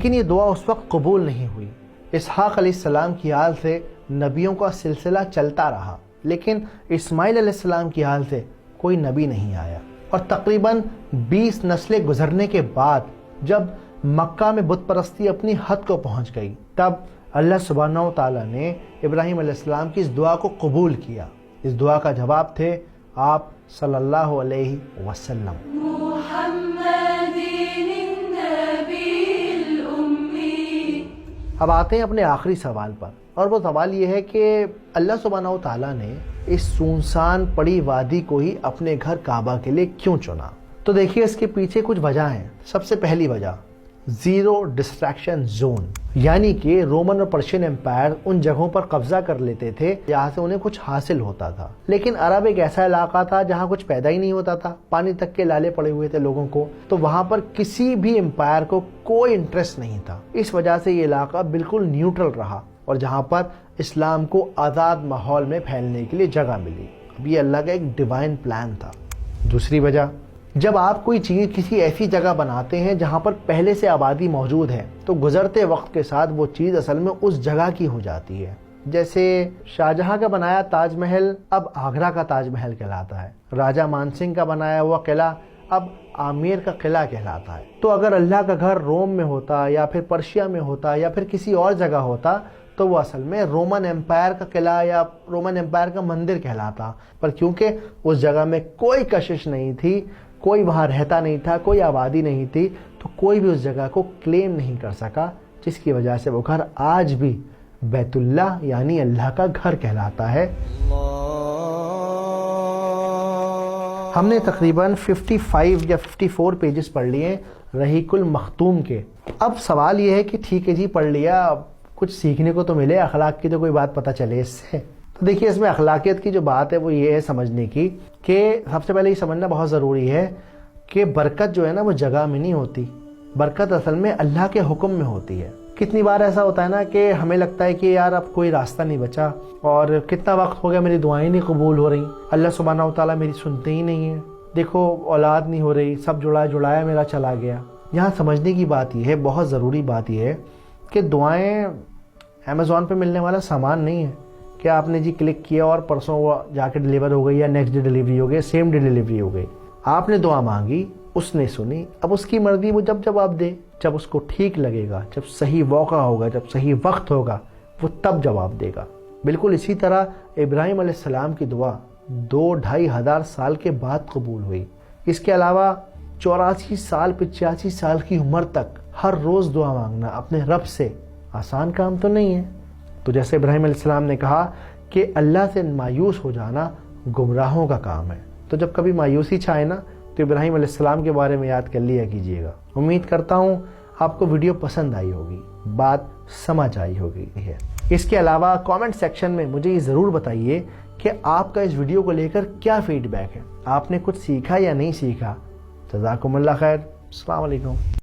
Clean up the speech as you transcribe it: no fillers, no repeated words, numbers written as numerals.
لیکن یہ دعا اس وقت قبول نہیں ہوئی۔ اسحاق علیہ السلام کی آل سے نبیوں کا سلسلہ چلتا رہا، لیکن اسماعیل علیہ السلام کی آل سے کوئی نبی نہیں آیا، اور تقریباً 20 نسلیں گزرنے کے بعد جب مکہ میں بت پرستی اپنی حد کو پہنچ گئی، تب اللہ سبحانہ و تعالیٰ نے ابراہیم علیہ السلام کی اس دعا کو قبول کیا۔ اس دعا کا جواب تھے آپ صلی اللہ علیہ وسلم۔ اب آتے ہیں اپنے آخری سوال پر، اور وہ سوال یہ ہے کہ اللہ سبحانہ و تعالیٰ نے اس سنسان پڑی وادی کو ہی اپنے گھر کعبہ کے لیے کیوں چنا؟ تو دیکھیے اس کے پیچھے کچھ وجہ ہیں۔ سب سے پہلی وجہ زیرو ڈسٹریکشن زون، یعنی کہ رومن اور پرشین امپائر ان جگہوں پر قبضہ کر لیتے تھے جہاں سے انہیں کچھ حاصل ہوتا تھا، لیکن عرب ایک ایسا علاقہ تھا جہاں کچھ پیدا ہی نہیں ہوتا تھا، پانی تک کے لالے پڑے ہوئے تھے لوگوں کو، تو وہاں پر کسی بھی امپائر کو کوئی انٹرسٹ نہیں تھا۔ اس وجہ سے یہ علاقہ بالکل نیوٹرل رہا، اور جہاں پر اسلام کو آزاد ماحول میں پھیلنے کے لیے جگہ ملی۔ اب یہ اللہ کا ایک ڈیوائن پلان تھا۔ دوسری وجہ، جب آپ کوئی چیز کسی ایسی جگہ بناتے ہیں جہاں پر پہلے سے آبادی موجود ہے، تو گزرتے وقت کے ساتھ وہ چیز اصل میں اس جگہ کی ہو جاتی ہے۔ جیسے شاہجہاں کا بنایا تاج محل اب آگرہ کا تاج محل کہلاتا ہے، راجہ مان سنگھ کا بنایا ہوا قلعہ اب آمیر کا قلعہ کہلاتا ہے۔ تو اگر اللہ کا گھر روم میں ہوتا یا پھر پرشیا میں ہوتا یا پھر کسی اور جگہ ہوتا تو وہ اصل میں رومن امپائر کا قلعہ یا رومن امپائر کا مندر کہلاتا، پر کیونکہ اس جگہ میں کوئی کشش نہیں تھی، کوئی وہاں رہتا نہیں تھا، کوئی آبادی نہیں تھی، تو کوئی بھی اس جگہ کو کلیم نہیں کر سکا، جس کی وجہ سے وہ گھر آج بھی بیت اللہ یعنی اللہ کا گھر کہلاتا ہے۔ ہم نے تقریباً 55 یا 54 پیجز پڑھ لیے رحیق المختوم کے۔ اب سوال یہ ہے کہ ٹھیک ہے جی پڑھ لیا، اب کچھ سیکھنے کو تو ملے، اخلاق کی تو کوئی بات پتہ چلے اس سے۔ تو دیکھیے اس میں اخلاقیت کی جو بات ہے وہ یہ ہے سمجھنے کی کہ سب سے پہلے یہ سمجھنا بہت ضروری ہے کہ برکت جو ہے نا وہ جگہ میں نہیں ہوتی، برکت اصل میں اللہ کے حکم میں ہوتی ہے۔ کتنی بار ایسا ہوتا ہے نا کہ ہمیں لگتا ہے کہ یار اب کوئی راستہ نہیں بچا، اور کتنا وقت ہو گیا میری دعائیں نہیں قبول ہو رہی، اللہ سبحانہ و تعالیٰ میری سنتے ہی نہیں ہے، دیکھو اولاد نہیں ہو رہی، سب جڑایا میرا چلا گیا۔ یہاں سمجھنے کی بات یہ ہے، بہت ضروری بات یہ ہے کہ دعائیں امیزون پہ ملنے والا سامان نہیں ہے کہ آپ نے جی کلک کیا اور پرسوں وہ جا کے ڈیلیور ہو گئی یا نیکسٹ ڈے ڈیلیوری ہو گئی، سیم ڈے ڈیلیوری ہو گئی۔ آپ نے دعا مانگی، اس نے سنی، اب اس کی مرضی وہ جب جواب دے، جب اس کو ٹھیک لگے گا، جب صحیح موقع ہوگا، جب صحیح وقت ہوگا، وہ تب جواب دے گا۔ بالکل اسی طرح ابراہیم علیہ السلام کی دعا 2-2.5 ہزار سال کے بعد قبول ہوئی۔ اس کے علاوہ 84 سال 85 سال کی عمر تک ہر روز دعا مانگنا اپنے رب سے آسان کام تو نہیں ہے۔ تو جیسے ابراہیم علیہ السلام نے کہا کہ اللہ سے مایوس ہو جانا گمراہوں کا کام ہے، تو جب کبھی مایوسی چھائے نا تو ابراہیم علیہ السلام کے بارے میں یاد کر لیا کیجیے گا۔ امید کرتا ہوں آپ کو ویڈیو پسند آئی ہوگی، بات سمجھ آئی ہوگی ہے۔ اس کے علاوہ کامنٹ سیکشن میں مجھے یہ ضرور بتائیے کہ آپ کا اس ویڈیو کو لے کر کیا فیڈ بیک ہے، آپ نے کچھ سیکھا یا نہیں سیکھا۔ جزاکم اللہ خیر، السلام علیکم۔